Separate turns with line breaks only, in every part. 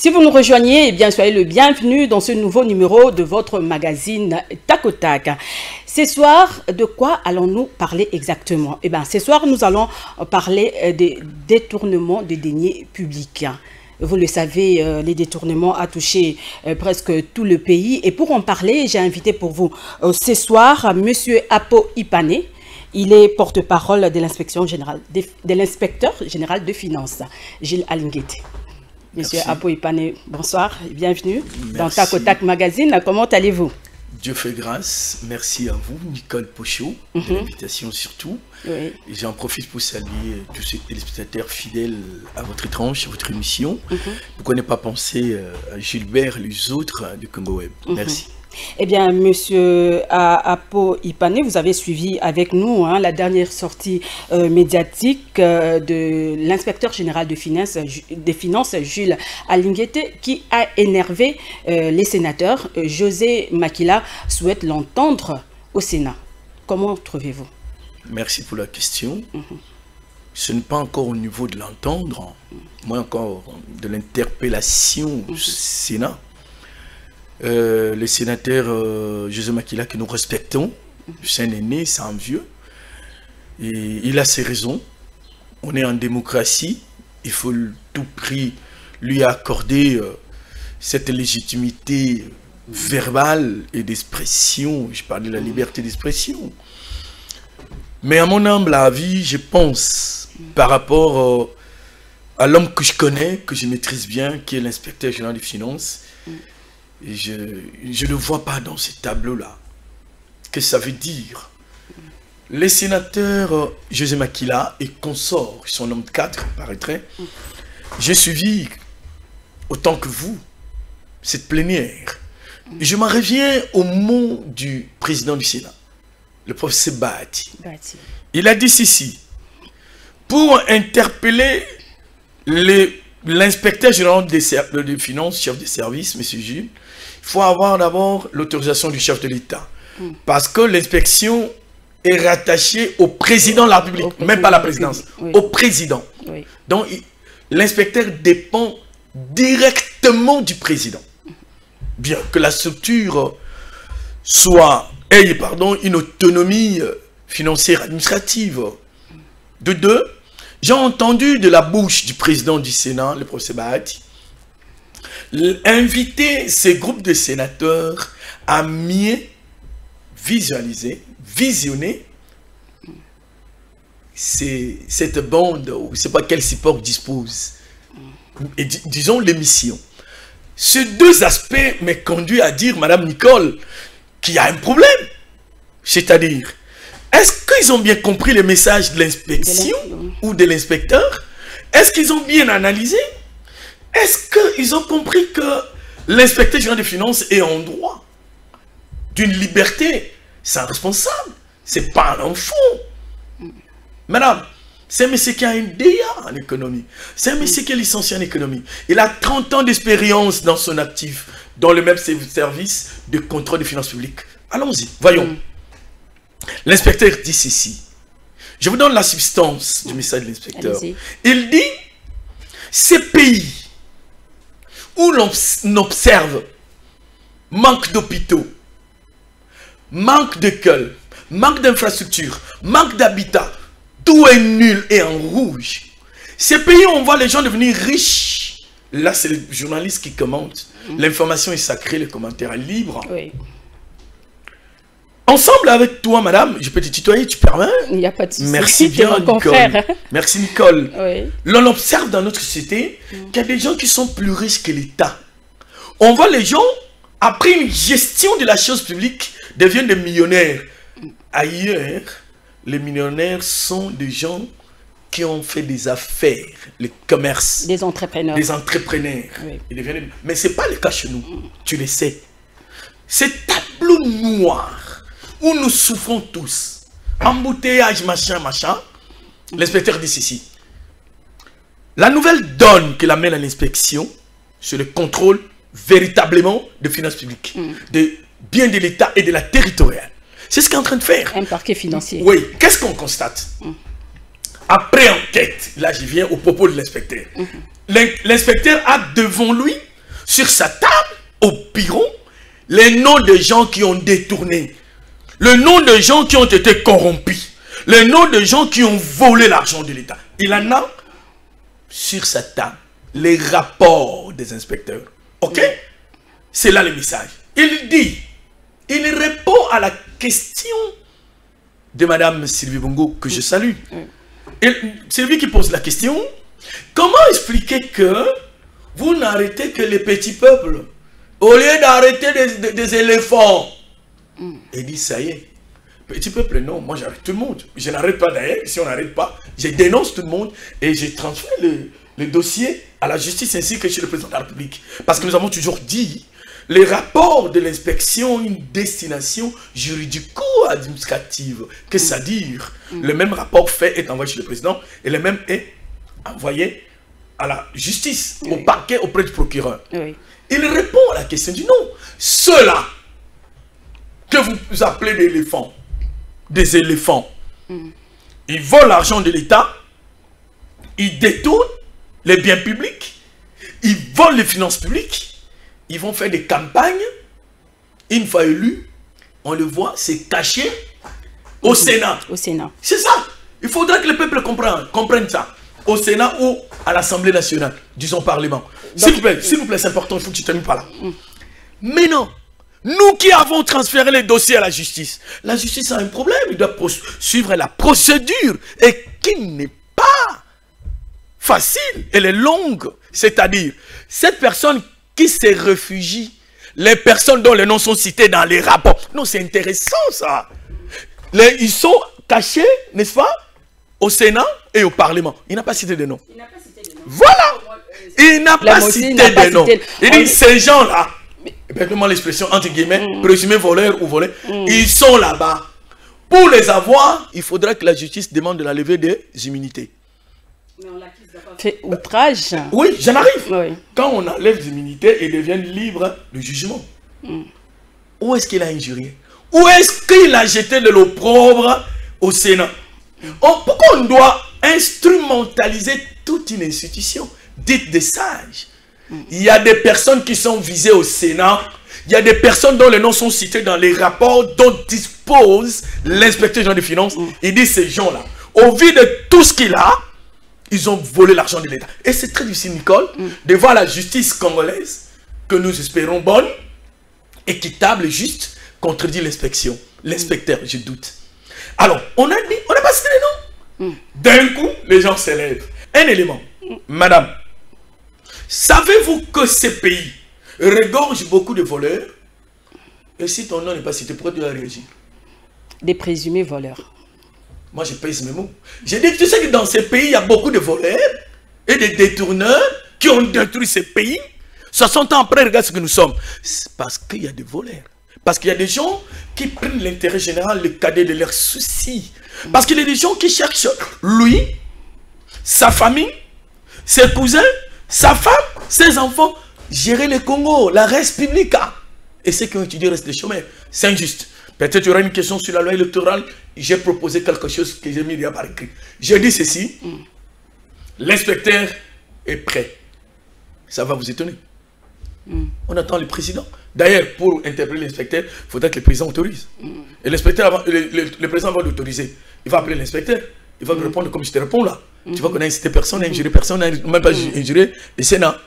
Si vous nous rejoignez, eh bien, soyez le bienvenu dans ce nouveau numéro de votre magazine Tac au Tac. Ce soir, de quoi allons-nous parler exactement? Eh bien, ce soir, nous allons parler des détournements de deniers publics. Vous le savez, les détournements ont touché presque tout le pays. Et pour en parler, j'ai invité pour vous ce soir M. Apo Ipane. Il est porte-parole de l'inspecteur général de finances, Gilles Alinguete. Monsieur Apo Ipane, bonsoir et bienvenue dans Tac au Tac Magazine. Comment allez-vous?
Dieu fait grâce. Merci à vous, Nicole Pochot, de l'invitation surtout. Oui. J'en profite pour saluer tous ces téléspectateurs fidèles à votre tranche, à votre émission. Pourquoi ne pas penser à Gilbert et les autres du Congo Web? Merci.
Eh bien, monsieur Apo Ipane, vous avez suivi avec nous la dernière sortie médiatique de l'inspecteur général des finances, Jules Alinguete, qui a énervé les sénateurs. José Makila souhaite l'entendre au Sénat. Comment trouvez-vous?
Merci pour la question. Ce n'est pas encore au niveau de l'entendre, moins encore de l'interpellation du Sénat. Le sénateur José Makila, que nous respectons, c'est un aîné, c'est un vieux, et il a ses raisons. On est en démocratie, il faut tout prix lui accorder cette légitimité verbale et d'expression. Je parle de la liberté d'expression. Mais à mon humble avis, je pense, par rapport à l'homme que je connais, que je maîtrise bien, qui est l'inspecteur général des finances, et je ne le vois pas dans ces tableaux-là. Qu'est-ce que ça veut dire? Les sénateurs José Makila et consorts, ils sont nombre de 4, paraîtrait. J'ai suivi, autant que vous, cette plénière. Et je m'en reviens au mot du président du Sénat, le professeur Bahati. Il a dit ceci: pour interpeller l'inspecteur général des finances, chef de service, M. Jules, il faut avoir d'abord l'autorisation du chef de l'État. Parce que l'inspection est rattachée au président de la République, même pas à la présidence, au président. Donc l'inspecteur dépend directement du président. Bien que la structure ait une autonomie financière administrative. De deux, j'ai entendu de la bouche du président du Sénat, le professeur Bahati, inviter ces groupes de sénateurs à mieux visionner cette bande, ou je ne sais pas quel support dispose, et disons l'émission. Ces deux aspects me conduisent à dire, Madame Nicole, qu'il y a un problème. C'est-à-dire, est-ce qu'ils ont bien compris le message de l'inspection ou de l'inspecteur? Est-ce qu'ils ont bien analysé? Est-ce qu'ils ont compris que l'inspecteur général des finances est en droit d'une liberté? C'est un responsable, c'est pas un enfant. Madame, c'est un monsieur qui a un DA en économie. C'est un monsieur qui est licencié en économie. Il a 30 ans d'expérience dans son actif, dans le même service de contrôle des finances publiques. Allons-y, voyons. L'inspecteur dit ceci. Je vous donne la substance du message de l'inspecteur. Il dit, ces pays où l'on observe manque d'hôpitaux, manque d'écoles, manque d'infrastructures, manque d'habitat, tout est nul et en rouge. Ces pays où on voit les gens devenir riches, là c'est le journaliste qui commente. L'information est sacrée, le commentaire est libre. Oui. Ensemble avec toi, madame, je peux te tutoyer, tu permets?
Il n'y a pas de souci.
Merci bien, Nicole. Merci, Nicole. Oui. L'on observe dans notre société qu'il y a des gens qui sont plus riches que l'État. On voit les gens, après une gestion de la chose publique, deviennent des millionnaires. Ailleurs, les millionnaires sont des gens qui ont fait des affaires, les commerces.
Des entrepreneurs.
Des entrepreneurs. Oui. Mais ce n'est pas le cas chez nous, tu le sais. Ce tableau noir où nous souffrons tous, embouteillage, machin, l'inspecteur dit ceci. La nouvelle donne qu'il amène à l'inspection, c'est le contrôle véritablement de finances publiques, de biens de l'État et de la territoriale. C'est ce qu'il est en train de faire.
Un parquet financier.
Oui, qu'est-ce qu'on constate? Après enquête, là je viens au propos de l'inspecteur. L'inspecteur a devant lui sur sa table, au bureau, les noms de gens qui ont détourné, le nom de gens qui ont été corrompus, les noms de gens qui ont volé l'argent de l'État. Il en a sur sa table les rapports des inspecteurs. Ok? C'est là le message. Il dit, il répond à la question de Madame Sylvie Bongo, que je salue. C'est lui qui pose la question. Comment expliquer que vous n'arrêtez que les petits peuples au lieu d'arrêter des éléphants? Il dit, ça y est. Petit peuple, non, moi j'arrête tout le monde. Je n'arrête pas d'ailleurs. Si on n'arrête pas, je dénonce tout le monde et je transfère le dossier à la justice ainsi que chez le président de la République. Parce que nous avons toujours dit, les rapports de l'inspection ont une destination juridico-administrative. Qu'est-ce que ça veut dire? Le même rapport fait est envoyé chez le président et le même est envoyé à la justice, au parquet, auprès du procureur. Il répond à la question du non. Ceux-là que vous appelez des éléphants, ils volent l'argent de l'État, ils détournent les biens publics, ils volent les finances publiques, ils vont faire des campagnes. Une fois élus, on le voit, c'est caché au Sénat.
Au Sénat.
C'est ça. Il faudra que le peuple comprenne ça. Au Sénat ou à l'Assemblée nationale, disons Parlement. S'il vous plaît, c'est important, il faut que tu termines par là. Mais non, nous qui avons transféré les dossiers à la justice a un problème, il doit suivre la procédure et qui n'est pas facile, elle est longue. C'est-à-dire, cette personne qui se réfugie, les personnes dont les noms sont cités dans les rapports. Non, c'est intéressant ça. Ils sont cachés, n'est-ce pas, au Sénat et au Parlement. Il n'a pas cité de noms. Voilà. Il n'a pas cité de noms. Il dit, ces gens-là, permettez-moi l'expression, entre guillemets, présumés voleurs ou volés, ils sont là-bas. Pour les avoir, il faudra que la justice demande de la levée des immunités.
C'est outrage.
Oui, j'en arrive. Oui. Quand on enlève les immunités, ils deviennent libres de jugement. Où est-ce qu'il a injurié? Où est-ce qu'il a jeté de l'opprobre au Sénat? Pourquoi on doit instrumentaliser toute une institution dite des sages? Il y a des personnes qui sont visées au Sénat. Il y a des personnes dont les noms sont cités dans les rapports dont dispose l'inspecteur général des finances. Il dit ces gens-là, au vu de tout ce qu'il a, ils ont volé l'argent de l'État. Et c'est très difficile, Nicole, de voir la justice congolaise, que nous espérons bonne, équitable et juste, contredire l'inspection. L'inspecteur, je doute. Alors, on n'a pas cité les noms. D'un coup, les gens s'élèvent. Un élément. Madame, savez-vous que ces pays regorgent beaucoup de voleurs? Et si ton nom n'est pas cité, pourquoi tu vas réagir?
Des présumés voleurs.
Moi, je pèse mes mots. J'ai dit que tu sais que dans ces pays, il y a beaucoup de voleurs et de détourneurs qui ont détruit ces pays. 60 ans après, regarde ce que nous sommes. C'est parce qu'il y a des voleurs. Parce qu'il y a des gens qui prennent l'intérêt général, le cadet de leurs soucis. Parce qu'il y a des gens qui cherchent lui, sa famille, ses cousins, sa femme, ses enfants, gérer le Congo, la res publica. Et ceux qui ont étudié restent des chômeurs. C'est injuste. Peut-être qu'il y aura une question sur la loi électorale. J'ai proposé quelque chose que j'ai mis par écrit. J'ai dit ceci. L'inspecteur est prêt. Ça va vous étonner. On attend le président. D'ailleurs, pour interpeller l'inspecteur, il faudrait que le président autorise. Et l'inspecteur, le président va l'autoriser. Il va appeler l'inspecteur. Il va me répondre comme je te réponds là. Tu vois qu'on a incité personne, injuré personne, même pas injuré le Sénat.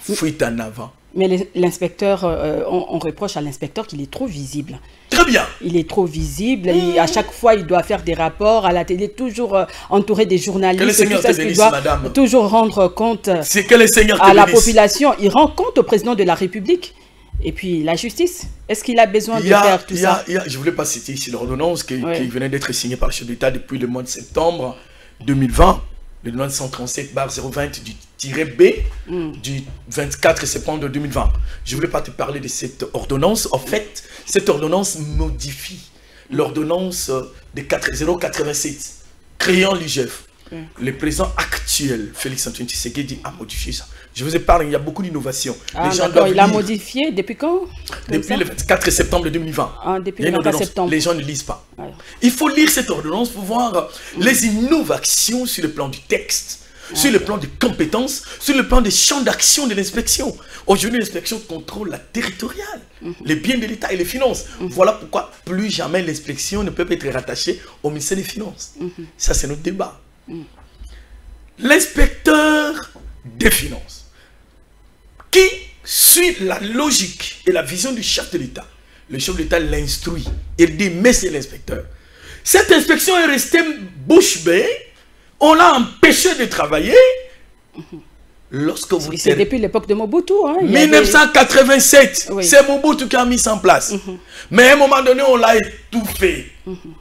Fuite en avant.
Mais l'inspecteur, on reproche à l'inspecteur qu'il est trop visible.
Très bien.
Il est trop visible. À chaque fois, il doit faire des rapports à la télé, toujours entouré des journalistes.
Que le Seigneur te bénisse, madame.
Toujours rendre compte
que le Seigneur
à la population. Il rend compte au président de la République. Et puis, la justice, est-ce qu'il a besoin de faire tout ça?
Je ne voulais pas citer ici l'ordonnance qui venait d'être signée par le chef d'État depuis le mois de septembre 2020. Le 937/020 du -B du 24 septembre 2020. Je ne voulais pas te parler de cette ordonnance. En fait, cette ordonnance modifie l'ordonnance de 087 créant l'IGF. Le président actuel, Félix Antoine Tshisekedi, a modifié ça. Je vous épargne, il y a beaucoup d'innovations.
Il a modifié depuis quand?
Depuis le 24 septembre 2020.
Depuis le 24 septembre.
Les gens ne lisent pas. Il faut lire cette ordonnance pour voir les innovations sur le plan du texte. sur le plan des compétences, sur le plan des champs d'action de l'inspection. Aujourd'hui, l'inspection contrôle la territoriale, les biens de l'État et les finances. Voilà pourquoi plus jamais l'inspection ne peut être rattachée au ministère des Finances. Ça, c'est notre débat. L'inspecteur des finances, qui suit la logique et la vision du chef de l'État. Le chef de l'État l'instruit. Il dit, mais c'est l'inspecteur. Cette inspection est restée bouche bée. On l'a empêché de travailler. Lorsque vous...
C'est depuis l'époque de Mobutu. Hein,
1987, oui. C'est Mobutu qui a mis ça en place. Mais à un moment donné, on l'a étouffé.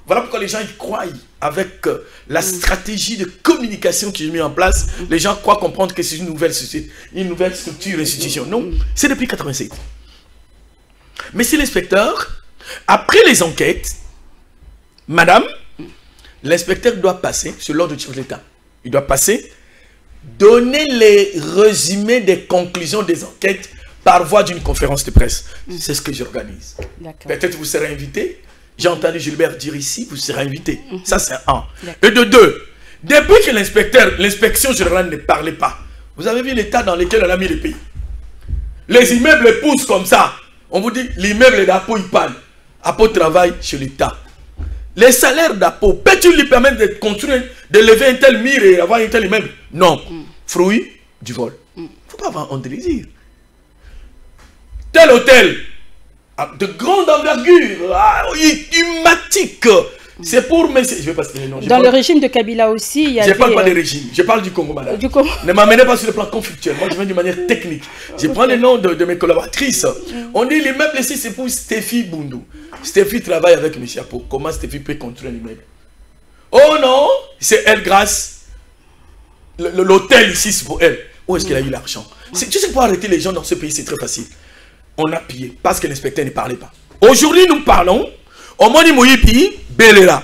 Voilà pourquoi les gens y croient. Avec la stratégie de communication qui est mise en place, les gens croient comprendre que c'est une nouvelle société, une nouvelle structure, institution. Non, c'est depuis 1987. Mais c'est l'inspecteur, après les enquêtes, madame, l'inspecteur doit passer, sur l'ordre du chef de l'État, il doit passer, donner les résumés des conclusions des enquêtes par voie d'une conférence de presse. C'est ce que j'organise. Peut-être vous serez invité. J'ai entendu Gilbert dire ici, vous serez invité. Ça, c'est un. Et de deux, depuis que l'inspection générale ne parlait pas, vous avez vu l'état dans lequel on a mis le pays. Les immeubles poussent comme ça. On vous dit, l'immeuble d'Apo, il panne. Apo travaille chez l'État. Les salaires d'Apo, peux-tu lui permettre de construire, de lever un tel mur et avoir un tel immeuble? Non. Fruit du vol. Il ne faut pas avoir honte de les dire. Tel hôtel, de grande envergure, humatique. C'est pour... Mais je vais pas citer les noms.
Dans le régime de Kabila aussi, il y a...
Je ne parle pas des régimes, je parle du Congo, madame. Du Congo. Ne m'amenez pas sur le plan conflictuel. Moi, je viens d'une manière technique. Je prends les noms de mes collaboratrices. On dit l'immeuble ici, c'est pour Stéphie Bundu. Stéphie travaille avec M. Apo. Comment Stéphie peut construire un immeuble? Oh non, c'est elle grâce. L'hôtel ici, c'est pour elle. Où est-ce qu'elle a eu l'argent? Tu sais, pour arrêter les gens dans ce pays, c'est très facile. On a pillé parce que l'inspecteur ne parlait pas. Aujourd'hui, nous parlons. Au moins, Belela.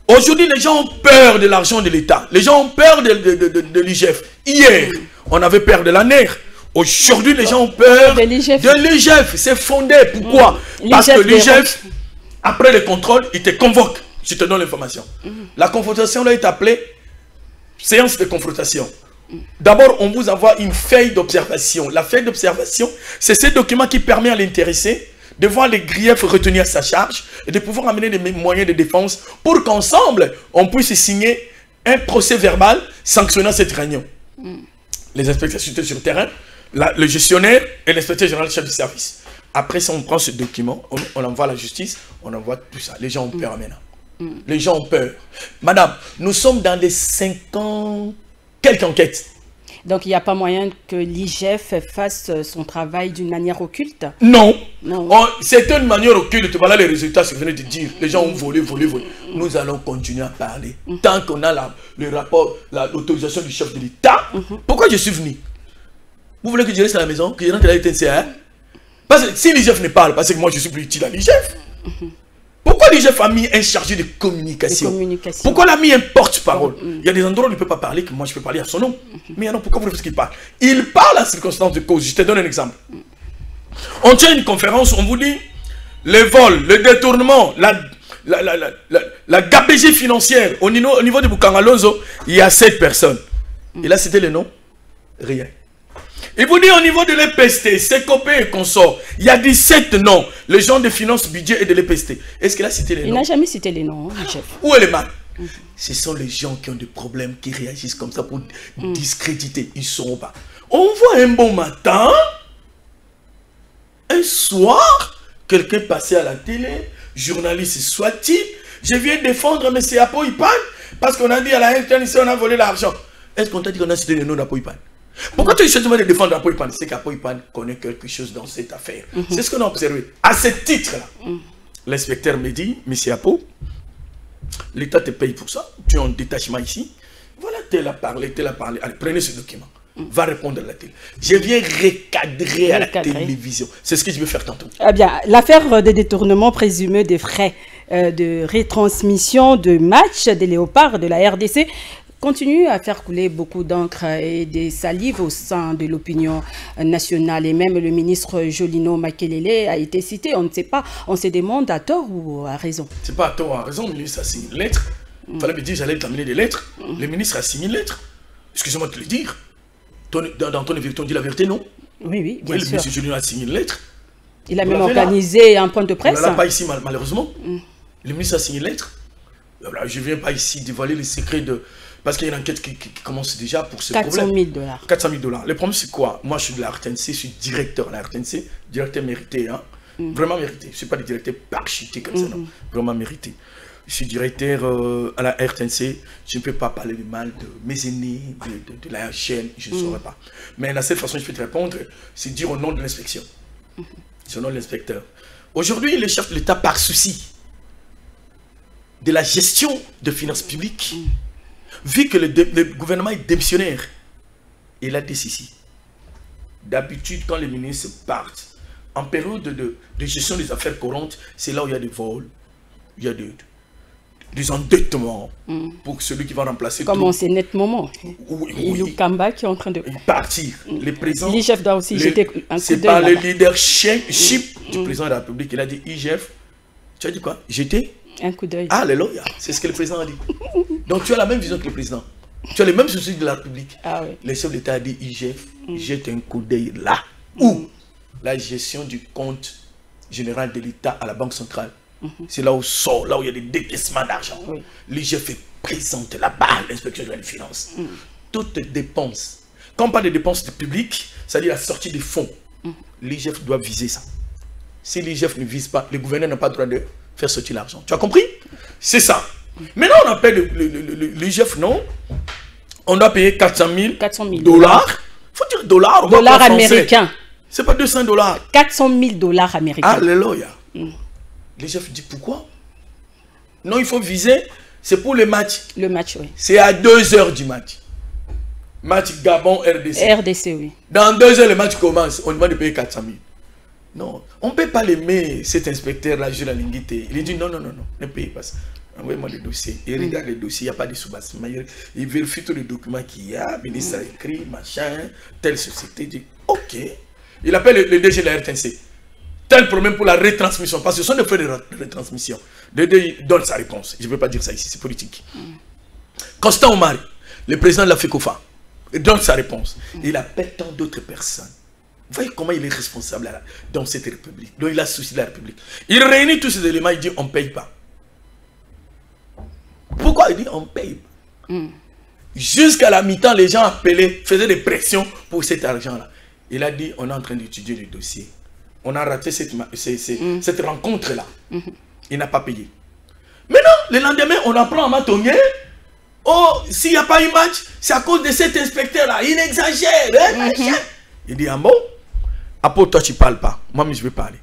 Aujourd'hui, les gens ont peur de l'argent de l'État. Les gens ont peur de l'IGF. Hier, on avait peur de la NER. Aujourd'hui, les gens ont peur de l'IGF. C'est fondé. Pourquoi? Parce que l'IGF, après le contrôle, il te convoque. Je te donne l'information. La confrontation là est appelée séance de confrontation. D'abord, on vous envoie une feuille d'observation. La feuille d'observation, c'est ce document qui permet à l'intéressé de voir les griefs retenus à sa charge et de pouvoir amener des moyens de défense pour qu'ensemble, on puisse signer un procès verbal sanctionnant cette réunion. Les inspecteurs sur le terrain, le gestionnaire et l'inspecteur général chef du service. Après ça, on prend ce document, on l'envoie à la justice, on envoie tout ça. Les gens ont peur maintenant. Les gens ont peur. Madame, nous sommes dans les 50... Quelques enquêtes.
Donc il n'y a pas moyen que l'IGF fasse son travail d'une manière occulte?
Non. C'est une manière occulte. Voilà les résultats, je venais de dire. Les gens ont volé. Nous allons continuer à parler. Tant qu'on a le rapport, l'autorisation du chef de l'État. Pourquoi je suis venu? Vous voulez que je reste à la maison? Que je rentre à la TNCA? Parce que si l'IGF ne parle, parce que moi je suis plus utile à l'IGF. Pourquoi l'IGF a mis un chargé de communication? Pourquoi il a mis un porte-parole? Il y a des endroits où il ne peut pas parler, que moi je peux parler à son nom. Mais alors pourquoi vous voulez qu'il parle? Il parle à circonstance de cause. Je te donne un exemple. On tient une conférence, on vous dit le vol, le détournement, la gabegie financière. Au niveau de Bukangalonzo, il y a 7 personnes. Et là, c'était le nom? Rien. Il vous dit au niveau de l'EPST, CECOP et consorts, il y a 17 noms. Les gens de finances, budget et de l'EPST. Est-ce qu'il a cité les noms?
Il n'a jamais cité les noms, hein, chef.
Où est le mal? Ce sont les gens qui ont des problèmes, qui réagissent comme ça pour discréditer. Ils ne sauront pas. On voit un bon matin, un soir, quelqu'un passait à la télé, journaliste soit-il, je viens défendre M. Apo Ipan parce qu'on a dit à la interne ici, on a volé l'argent. Est-ce qu'on t'a dit qu'on a cité le nom d'Apo Ipan? Pourquoi tu essaies de défendre Apo Ipan? C'est qu'Apo Ipan connaît quelque chose dans cette affaire. C'est ce qu'on a observé. À ce titre-là, l'inspecteur me dit, M. Apo, l'État te paye pour ça. Tu es en détachement ici. Voilà, tel a parlé. Allez, prenez ce document. Va répondre à la télé. Je viens recadrer à la télévision. C'est ce que je vais faire tantôt.
Eh bien, l'affaire de détournement présumé des frais de retransmission de matchs des Léopards de la RDC continue à faire couler beaucoup d'encre et des salives au sein de l'opinion nationale. Et même le ministre Jolino Makelele a été cité. On ne sait pas, on se demande à tort ou à raison.
C'est pas à tort ou à raison. Le ministre a signé une lettre. Il fallait me dire j'allais t'amener des lettres. Le ministre a signé une lettre. Excusez-moi de te le dire. Dans ton vérité, on dit la vérité, non?
Oui, oui, bien
oui,
sûr.
Le monsieur Julien a signé une lettre.
Il a même organisé un point de presse.
On ne l'a pas ici, malheureusement. Le ministre a signé une lettre. Alors, je ne viens pas ici dévoiler les secrets de... Parce qu'il y a une enquête qui commence déjà pour ce problème.
400 000 dollars.
400 000 dollars. Le problème, c'est quoi? Moi, je suis de la RTNC, je suis directeur de la RTNC, directeur mérité, hein? Vraiment mérité. Je ne suis pas le directeur parachuté comme ça, non. Vraiment mérité. Je suis directeur à la RTNC, je ne peux pas parler de mal de mes aînés, de la chaîne, je ne saurais pas. Mais la seule façon que je peux te répondre, c'est dire au nom de l'inspection. C'est au nom de l'inspecteur. Aujourd'hui, le chef de l'État, par souci de la gestion de finances publiques, vu que le gouvernement est démissionnaire, il a décidé. D'habitude, quand les ministres partent, en période de gestion des affaires courantes, c'est là où il y a des vols, il y a des endettements pour celui qui va remplacer.
Comme on sait nettement.
Oui.
Lukamba qui est en train de
partir. Les présidents.
L'IGF doit aussi jeter un coup d'œil.
C'est par le leadership du président de la République. Il a dit IGF. Tu as dit quoi? Jeter
un coup d'œil.
Alléluia. C'est ce que le président a dit. Donc tu as la même vision que le président. Tu as les mêmes soucis de la République.
Ah, oui.
Le chef d'État a dit IGF, jette un coup d'œil là où la gestion du compte général de l'État à la Banque centrale. C'est là où sort, là où il y a des décaissements d'argent. Oui. L'IGF est présente là-bas à l'inspection de la finance. Toutes dépenses. Quand on parle de dépenses publiques, c'est-à-dire la sortie des fonds, l'IGF doit viser ça. Si l'IGF ne vise pas, le gouverneur n'a pas le droit de faire sortir l'argent. Tu as compris? C'est ça. Maintenant, on appelle l'IGF, non? On doit payer 400 000 dollars. Il faut dire dollars.
Dollars américains.
C'est pas 200 dollars.
400 000 dollars américains.
Alléluia. L'IGF dit pourquoi? Non, il faut viser. C'est pour le match. Le match, oui. C'est à 2 h du match. Match Gabon-RDC.
RDC, oui.
Dans 2 h, le match commence. On demande de payer 400 000. Non, on ne peut pas l'aimer, cet inspecteur-là, Jules Alinguité. Il dit non, ne payez pas ça. Envoyez-moi le dossier. Il regarde le dossier, il n'y a pas de sous-bassement. Il vérifie tous les documents qu'il y a. Le ministre a écrit, machin, telle société. Il dit ok. Il appelle le DG de la RTNC. Tel problème pour la retransmission. Parce que ce sont des frais de retransmission. Le DG donne sa réponse. Je ne veux pas dire ça ici, c'est politique. Constant Omari, le président de la FECOFA, donne sa réponse. Il appelle tant d'autres personnes. Vous voyez comment il est responsable là, dans cette république. Donc il a souci de la république. Il réunit tous ces éléments, il dit on ne paye pas. Pourquoi il dit on ne paye pas? Jusqu'à la mi-temps, les gens appelaient, faisaient des pressions pour cet argent-là. Il a dit on est en train d'étudier le dossier. On a raté cette rencontre-là. Il n'a pas payé. Maintenant, le lendemain, on apprend à Matongué. Oh, s'il n'y a pas eu match, c'est à cause de cet inspecteur-là. Il exagère. Il dit, ah bon? Après, toi, tu ne parles pas. Moi, je vais parler.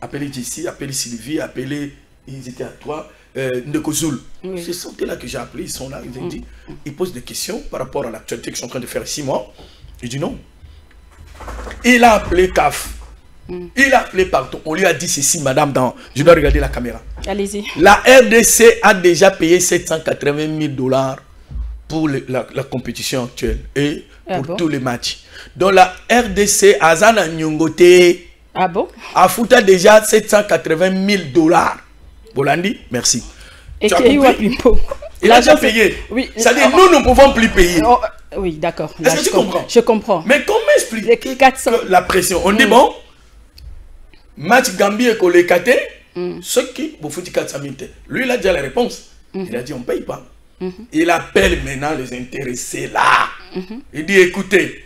Appelez Jessie, appelez Sylvie, appelez, ils étaient à toi, Ndekozoul. C'est ce là que j'ai appelé, ils sont là. Ils ont dit, ils posent des questions par rapport à l'actualité qu'ils sont en train de faire 6 mois. Il dit non. Il a appelé CAF. Il a appelé partout. On lui a dit ceci, madame, je dois regarder la caméra. Allez-y. La RDC a déjà payé 780 000 dollars pour la compétition actuelle et pour tous les matchs. Donc la RDC a Zana Nyongote a foutu déjà 780 000 dollars. Bolandi, merci.
Et tu as compris?
Il a déjà payé. Oui. C'est-à-dire nous ne pouvons plus payer.
Oui, d'accord.
Est-ce que tu comprends?
Je comprends.
Mais comment expliquer que la pression? On dit bon, match Gambie et Kolekate, ceux qui vous foutent 400 000. Lui, il a déjà la réponse. Il a dit on ne paye pas. Il appelle maintenant les intéressés là. Il dit écoutez,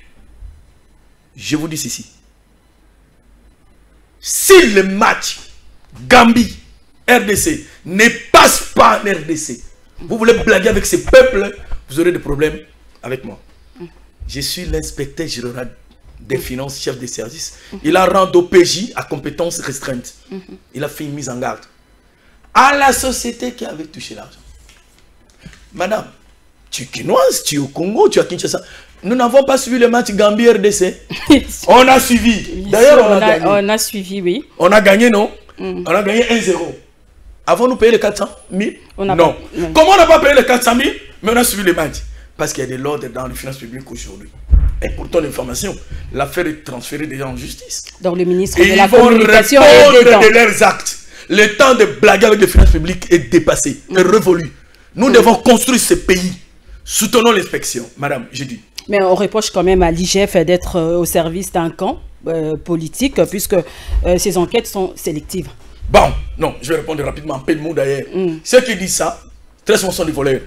je vous dis ceci. Si le match Gambie RDC ne passe pas en RDC, vous voulez blaguer avec ces peuples, vous aurez des problèmes avec moi. Je suis l'inspecteur général des finances, chef des services. Il a rendu OPJ à compétences restreintes. Il a fait une mise en garde à la société qui avait touché l'argent. Madame, tu es quinoise, tu es au Congo, tu es à Kinshasa. Nous n'avons pas suivi le match Gambie-RDC. On a suivi. D'ailleurs,
on a suivi, oui.
On a gagné, non? On a gagné 1-0. Avons-nous payé les 400 000? Non. Comment on n'a pas payé les 400 000? Mais on a suivi le match. Parce qu'il y a de l'ordre dans les finances publiques aujourd'hui. Et pour ton information, l'affaire est transférée déjà en justice.
Donc le ministre de la Communication
est de leurs actes. Le temps de blaguer avec les finances publiques est dépassé, est révolu. Nous devons construire ce pays soutenons l'inspection, madame, j'ai dit.
Mais on reproche quand même à l'IGF d'être au service d'un camp politique, puisque ces enquêtes sont sélectives.
Bon, non, je vais répondre rapidement, en peu de mots d'ailleurs. Ceux qui disent ça, très souvent sont des voleurs.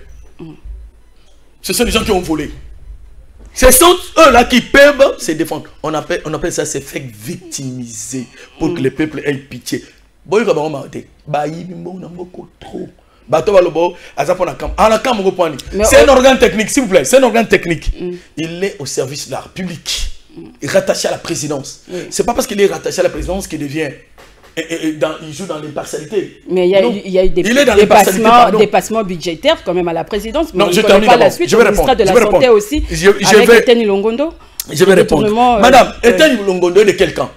Ce sont des gens qui ont volé. Ce sont eux-là qui peuvent se défendre. On appelle ça se faire victimiser pour que le peuple ait pitié. C'est un organe technique, s'il vous plaît. C'est un organe technique. Il est au service de la République. Il est rattaché à la présidence. C'est pas parce qu'il est rattaché à la présidence qu'il devient... il joue dans l'impartialité.
Mais il y a eu des dépassements budgétaires quand même à la présidence.
Non, je termine d'abord. Je vais répondre.
De la santé aussi. Avec Etienne Longondo.
Je vais répondre. Madame, Etienne Longondo de quel camp?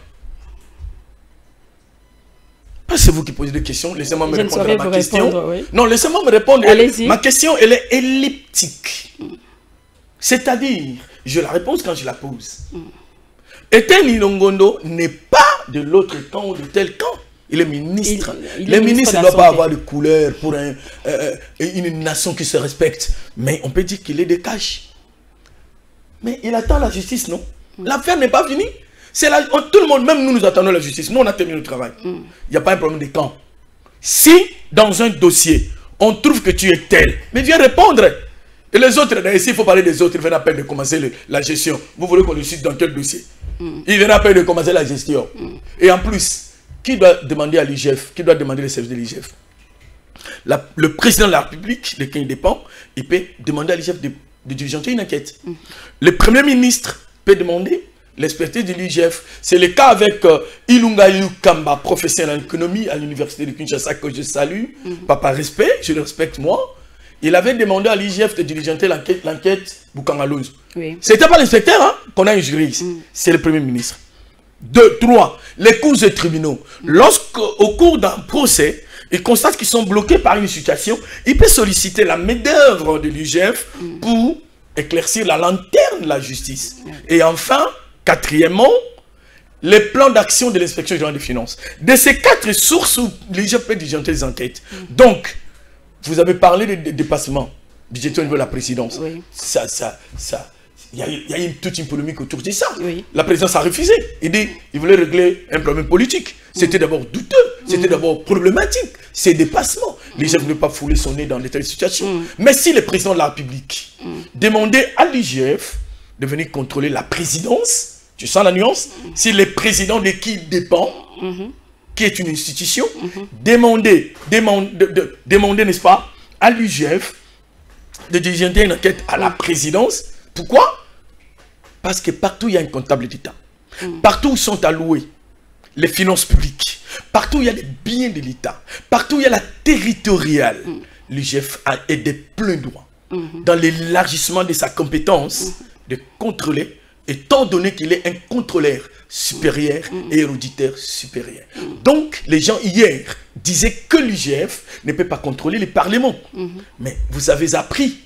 C'est vous qui posez des questions. Laissez-moi me répondre à ma question. Non, laissez-moi me répondre. Ma question, elle est elliptique. C'est-à-dire, je la réponse quand je la pose. Etienne Longondo n'est pas de l'autre camp ou de tel camp. Il est ministre. Les ministres ne doivent pas avoir de couleur pour une nation qui se respecte. Mais on peut dire qu'il est de cash. Mais il attend la justice, non? L'affaire n'est pas finie. Tout le monde, même nous attendons la justice. Nous, on a terminé le travail. Il n'y a pas un problème de camp. Si, dans un dossier, on trouve que tu es tel, mais viens répondre. Et les autres, ici, il faut parler des autres, ils viennent à peine de commencer la gestion. Vous voulez qu'on le cite dans quel dossier? Ils viennent à peine de commencer la gestion. Et en plus, qui doit demander à l'IGF? Qui doit demander les services de l'IGF? Le président de la République, de qui il dépend, il peut demander à l'IGF de diligenter une enquête. Le premier ministre peut demander l'expertise de l'IGF. C'est le cas avec Ilunga Kamba, professeur en économie à l'université de Kinshasa, que je salue. Papa respect, je le respecte moi. Il avait demandé à l'IGF de diligenter l'enquête Boukangalose. Ce n'était pas l'inspecteur hein, qu'on a un juriste, c'est le premier ministre. 2, 3, les cours et tribunaux. Lorsqu'au cours d'un procès, ils constatent qu'ils sont bloqués par une situation, il peut solliciter la main-d'œuvre de l'IGF pour éclaircir la lanterne de la justice. Et enfin, quatrièmement, les plans d'action de l'inspection générale des finances. De ces 4 sources où l'IGF peut diligenter les enquêtes. Donc, vous avez parlé de dépassement budgétaire au niveau de la présidence. Il y a toute une polémique autour de ça. La présidence a refusé. Il voulait régler un problème politique. C'était d'abord douteux, c'était d'abord problématique. Ces dépassements. L'IGF ne veut pas fouler son nez dans de telles situations. Mais si le président de la République demandait à l'IGF de venir contrôler la présidence, tu sens la nuance? Si le président de qui il dépend, qui est une institution, demander, n'est-ce pas, à l'IGF de diligenter une enquête à la présidence. Pourquoi? Parce que partout il y a un comptable d'État. Partout où sont alloués les finances publiques, partout où il y a les biens de l'État, partout où il y a la territoriale, l'IGF a des pleins droits dans l'élargissement de sa compétence de contrôler, étant donné qu'il est un contrôleur supérieur et éruditeur supérieur. Donc, les gens hier disaient que l'IGF ne peut pas contrôler les parlements. Mais vous avez appris,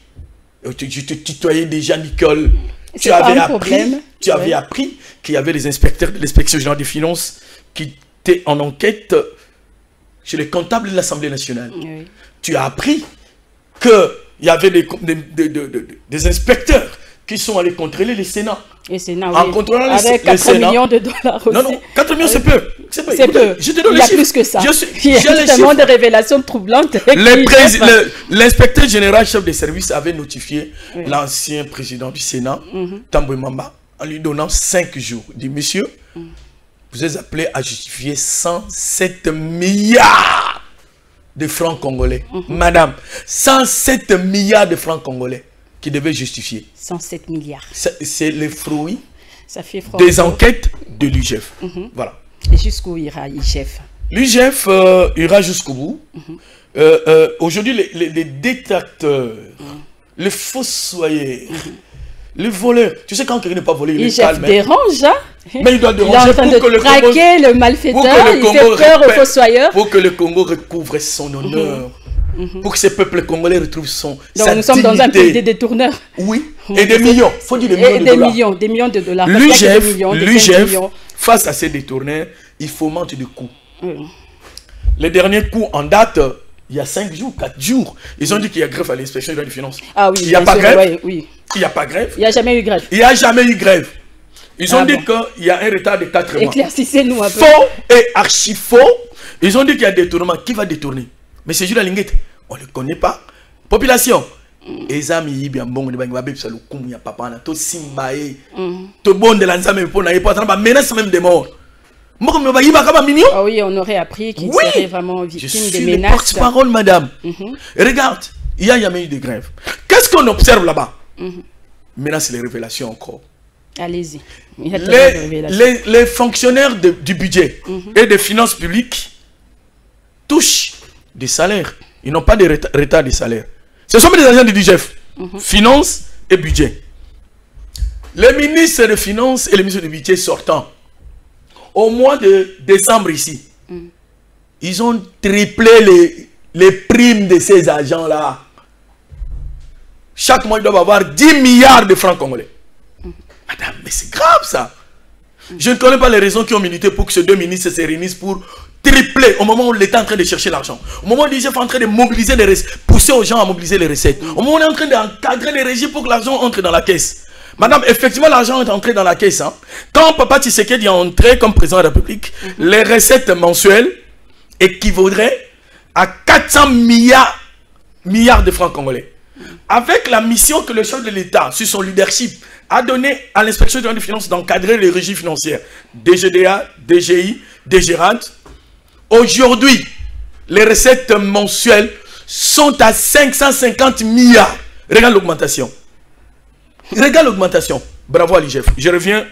je te tutoyais déjà Nicole, tu avais appris qu'il y avait les inspecteurs de l'inspection générale des finances qui étaient en enquête chez les comptables de l'Assemblée nationale. Tu as appris qu'il y avait des inspecteurs qui sont allés contrôler les Sénats.
Et Sénat,
en contrôlant
avec 4 millions de dollars aussi.
Non, 4 millions c'est peu.
C'est peu.
Je te donne
il y a plus que ça. Il y a justement des révélations troublantes.
L'inspecteur général chef des services avait notifié l'ancien président du Sénat, Tambwe Mamba, en lui donnant 5 jours. Il dit, monsieur, vous êtes appelé à justifier 107 milliards de francs congolais. Madame, 107 milliards de francs congolais qui devaient justifier.
107 milliards.
C'est le fruit
ça fait
des enquêtes de l'IGF. Voilà.
Et jusqu'où ira l'IGF?
L'IGF ira jusqu'au bout. Aujourd'hui, les détracteurs, les fossoyeurs, les voleurs. Tu sais, quand quelqu'un n'est pas volé, il est calme.
L'IGF dérange, hein?
Mais il doit déranger.
Il est en train de traquer le malfaiteur, il fait peur aux fossoyeurs.
Pour que le Congo recouvre son honneur. Pour que ce peuple congolais retrouve sa
dignité. Nous sommes dans un pays de détourneurs.
Oui, et des millions. Il faut dire des millions de dollars.
Des millions de dollars.
L'IGF, face à ces détourneurs, il faut monter de coups. Les derniers coups en date, il y a 5 jours, 4 jours, ils ont dit qu'il y a grève à l'inspection des finances.
Ah oui,
il n'y a pas
sûr,
grève.
Ouais, oui.
Il n'y a pas grève.
Il n'y a jamais eu grève.
Il n'y a jamais eu grève. Ils ont dit qu'il y a un retard de 4 mois.
Éclaircissez-nous un peu.
Faux et archi faux. Ils ont dit qu'il y a détournement. Qui va détourner? Mais c'est juste la linguette. On ne le connaît pas. Population. Les amis, bien bon, ils vont faire le coup, il n'y a pas de tout simbaé. Tout bon de l'ensemble pour n'aller pas menace même des morts.
Ah oui, on aurait appris qu'il serait vraiment victime de menaces.
Porte-parole, madame. Regarde, il n'y a jamais eu de grève. Qu'est-ce qu'on observe là-bas? Maintenant, c'est les révélations encore.
Allez-y.
Les fonctionnaires du budget et des finances publiques touchent des salaires. Ils n'ont pas de retard de salaire. Ce sont des agents du DGF, finances et budget. Les ministres de finances et les ministres du budget sortant, au mois de décembre ici, ils ont triplé les primes de ces agents-là. Chaque mois, ils doivent avoir 10 milliards de francs congolais. Madame, mais c'est grave ça. Je ne connais pas les raisons qui ont milité pour que ces deux ministres se réunissent pour tripler au moment où l'État est en train de chercher l'argent. Au moment où l'IGF est en train de mobiliser les recettes, pousser aux gens à mobiliser les recettes. Au moment où on est en train d'encadrer les régies pour que l'argent entre dans la caisse. Madame, effectivement, l'argent est entré dans la caisse. Hein. Quand Papa Tshisekedi est entré comme président de la République, les recettes mensuelles équivaudraient à 400 milliards de francs congolais. Avec la mission que le chef de l'État, sur son leadership, a donné à l'inspection générale des finances d'encadrer les régies financières, DGDA, DGI, DGRAD. Aujourd'hui, les recettes mensuelles sont à 550 milliards. Regarde l'augmentation. Regarde l'augmentation. Bravo à l'IGF. Je reviens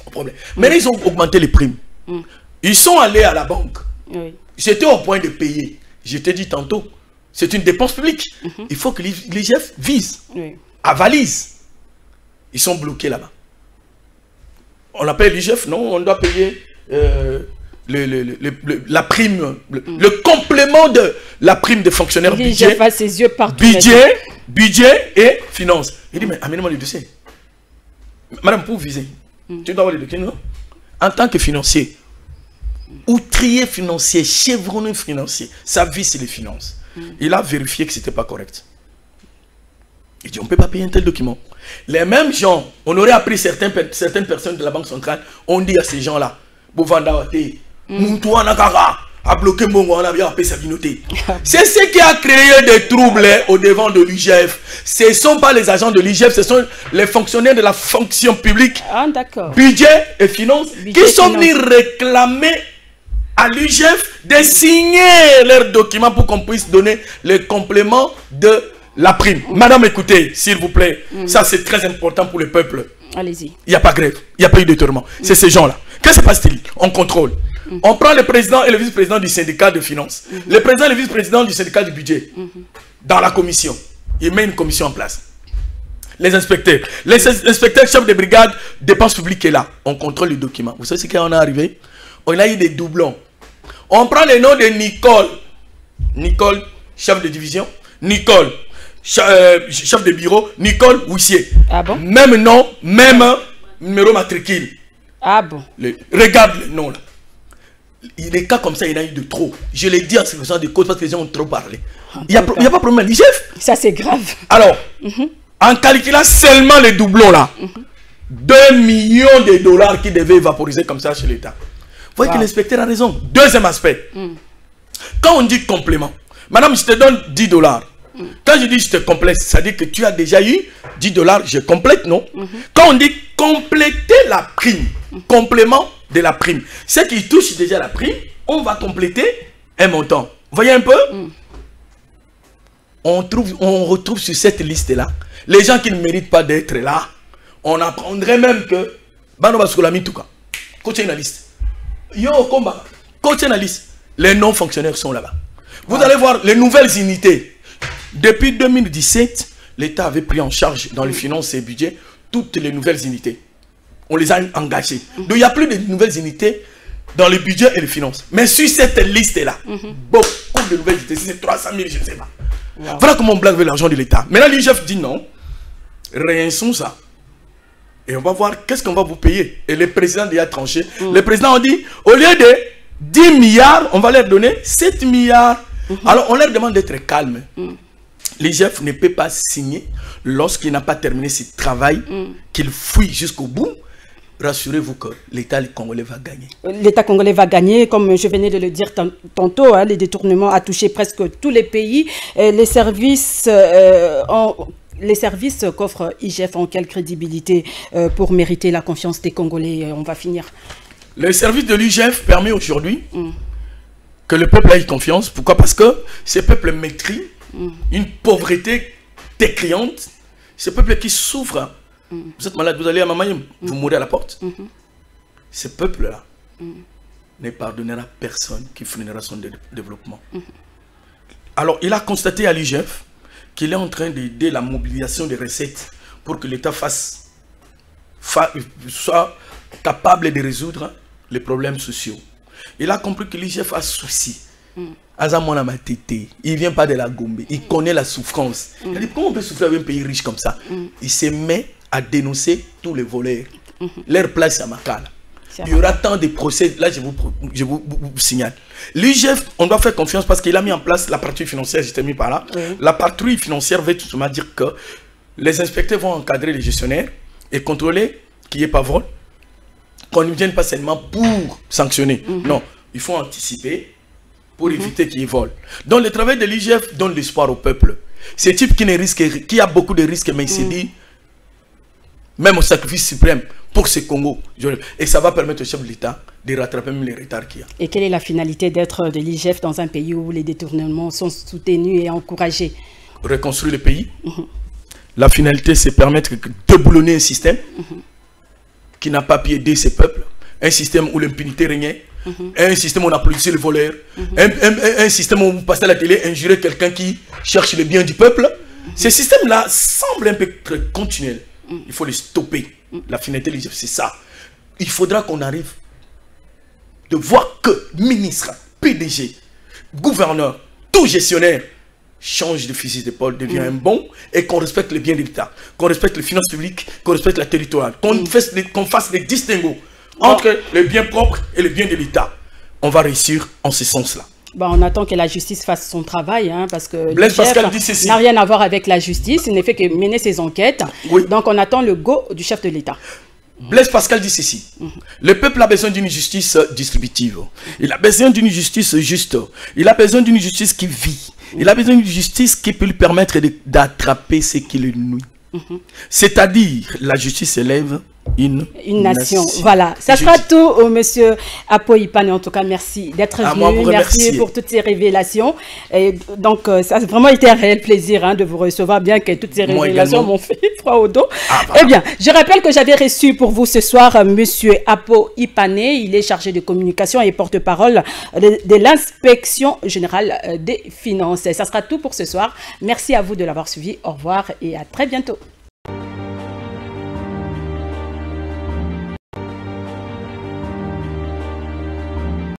au problème. Mais ils ont augmenté les primes. Ils sont allés à la banque. J'étais au point de payer. Je t'ai dit tantôt, c'est une dépense publique. Il faut que l'IGF vise, avalise. Ils sont bloqués là-bas. On appelle l'IGF, non? On doit payer la prime, le complément de la prime des fonctionnaires budget,
ses yeux partout
budget et finance. Il dit, mais amenez-moi le dossier. Madame, pour viser, tu dois avoir le dossier, non? En tant que financier, outrier financier, chevronné financier, sa vie c'est les finances. Il a vérifié que ce n'était pas correct. Il dit, on ne peut pas payer un tel document. Les mêmes gens, on aurait appris certaines personnes de la Banque centrale, on dit à ces gens-là, a bloqué Mongo, on a bien appelé sa communauté. C'est ce qui a créé des troubles au devant de l'IGF. Ce ne sont pas les agents de l'IGF, ce sont les fonctionnaires de la fonction publique, budget et finances, qui sont venus réclamer à l'IGF de signer leurs documents pour qu'on puisse donner le complément de la prime. Madame, écoutez, s'il vous plaît, ça c'est très important pour le peuple.
Allez-y. Il
n'y a pas de grève, il n'y a pas eu de détournement. C'est ces gens-là. Qu'est-ce qui se passe-t-il? On contrôle. On prend le président et le vice-président du syndicat de finances. Le président et le vice-président du syndicat du budget. Dans la commission. Il met une commission en place. Les inspecteurs. Les inspecteurs chefs de brigade, dépenses publiques est là. On contrôle les documents. Vous savez ce qui en est arrivé? On a eu des doublons. On prend le nom de Nicole. Nicole, chef de division. Nicole, chef de bureau. Nicole Wissier.
Ah bon?
Même nom, même numéro matricule.
Ah bon?
Regarde le nom là. Des cas comme ça, il y en a eu de trop. Je l'ai dit en circonstance de cause parce que les gens ont trop parlé. Il n'y a pas de problème à l'IGF.
Ça, c'est grave.
Alors, en calculant seulement les doublons là, 2 millions de dollars qui devaient évaporiser comme ça chez l'État. Vous voyez que l'inspecteur a raison. Deuxième aspect. Quand on dit complément, madame, je te donne 10 dollars. Quand je dis je te complète, ça dit que tu as déjà eu 10 dollars, je complète, non? Quand on dit compléter la prime, complément de la prime, ceux qui touchent déjà la prime, on va compléter un montant. Vous voyez un peu? On retrouve sur cette liste-là les gens qui ne méritent pas d'être là. On apprendrait même que coach une liste. Yo combat, coach une liste. Les non-fonctionnaires sont là-bas. Vous allez voir les nouvelles unités. Depuis 2017, l'État avait pris en charge dans les finances et budgets toutes les nouvelles unités. On les a engagés. Donc il n'y a plus de nouvelles unités dans le budget et les finances. Mais sur cette liste-là, beaucoup de nouvelles unités, c'est 300 000, je ne sais pas. Voilà comment on blague avec l'argent de l'État. Maintenant, l'IGF dit non, rien sans ça. Et on va voir qu'est-ce qu'on va vous payer. Et le président a tranché. Le président a dit, au lieu de 10 milliards, on va leur donner 7 milliards Alors, on leur demande d'être calme. L'IGF ne peut pas signer lorsqu'il n'a pas terminé ce travail, qu'il fuit jusqu'au bout. Rassurez-vous que l'État congolais va gagner.
L'État congolais va gagner, comme je venais de le dire tantôt, hein, les détournements ont touché presque tous les pays. Les services qu'offre IGF ont quelle crédibilité pour mériter la confiance des Congolais? On va finir.
Le service de l'IGF permet aujourd'hui que le peuple ait confiance. Pourquoi? Parce que ce peuple maîtrise une pauvreté décriante. Ce peuple qui souffre. Vous êtes malade, vous allez à Mamayim, vous mourrez à la porte. Ce peuple-là ne pardonnera personne qui freinera son développement. Alors, il a constaté à l'IGF qu'il est en train d'aider la mobilisation des recettes pour que l'État soit capable de résoudre les problèmes sociaux. Il a compris que l'IGF a souci. Il ne vient pas de la Gombe, il connaît la souffrance. Il dit, comment on peut souffrir avec un pays riche comme ça? Il se met à dénoncer tous les voleurs. Leur place à Makala. Il y aura tant de procès. Là, je vous signale. L'IGF, on doit faire confiance parce qu'il a mis en place la patrouille financière. Je termine par là. La patrouille financière veut tout simplement dire que les inspecteurs vont encadrer les gestionnaires et contrôler qu'il n'y ait pas vol. Qu'on ne vienne pas seulement pour sanctionner. Non, il faut anticiper pour éviter qu'il y ait vol. Donc, le travail de l'IGF donne l'espoir au peuple. Ce type qui a beaucoup de risques, mais il s'est dit, même au sacrifice suprême pour ce Congo. Et ça va permettre au chef de l'État de rattraper même les retards qu'il y a.
Et quelle est la finalité d'être de l'IGF dans un pays où les détournements sont soutenus et encouragés?
Reconstruire le pays. La finalité, c'est permettre de déboulonner un système qui n'a pas pu aider ces peuples. Un système où l'impunité régnait. Un système où on applaudissait les voleurs. Un système où vous passez à la télé, injurer quelqu'un qui cherche le bien du peuple. Ce système-là semble un peu très continuel. Il faut les stopper. La finalité, c'est ça. Il faudra qu'on arrive de voir que ministre, PDG, gouverneur, tout gestionnaire change de fusil d'épaule, devient un bon et qu'on respecte les biens de l'État, qu'on respecte les finances publiques, qu'on respecte la territoriale, qu'on fasse les distinguos entre les biens propres et les biens de l'État. On va réussir en ce sens-là.
Bon, on attend que la justice fasse son travail, hein, parce que
Blaise Pascal dit ceci.
N'a rien à voir avec la justice, il ne fait que mener ses enquêtes. Donc on attend le go du chef de l'État.
Blaise Pascal dit ceci. Le peuple a besoin d'une justice distributive. Il a besoin d'une justice juste. Il a besoin d'une justice qui vit. Il a besoin d'une justice qui peut lui permettre d'attraper ce qui le nuit. C'est-à-dire, la justice élève une nation.
Voilà, ça sera tout, monsieur Apo Ipane. En tout cas, merci d'être venu. Merci pour toutes ces révélations. Et donc, ça a vraiment été un réel plaisir, hein, de vous recevoir, bien que toutes ces révélations m'ont fait froid au dos. Eh bien, je rappelle que j'avais reçu pour vous ce soir monsieur Apo Ipane. Il est chargé de communication et porte-parole de l'inspection générale des finances. Ça sera tout pour ce soir. Merci à vous de l'avoir suivi. Au revoir et à très bientôt.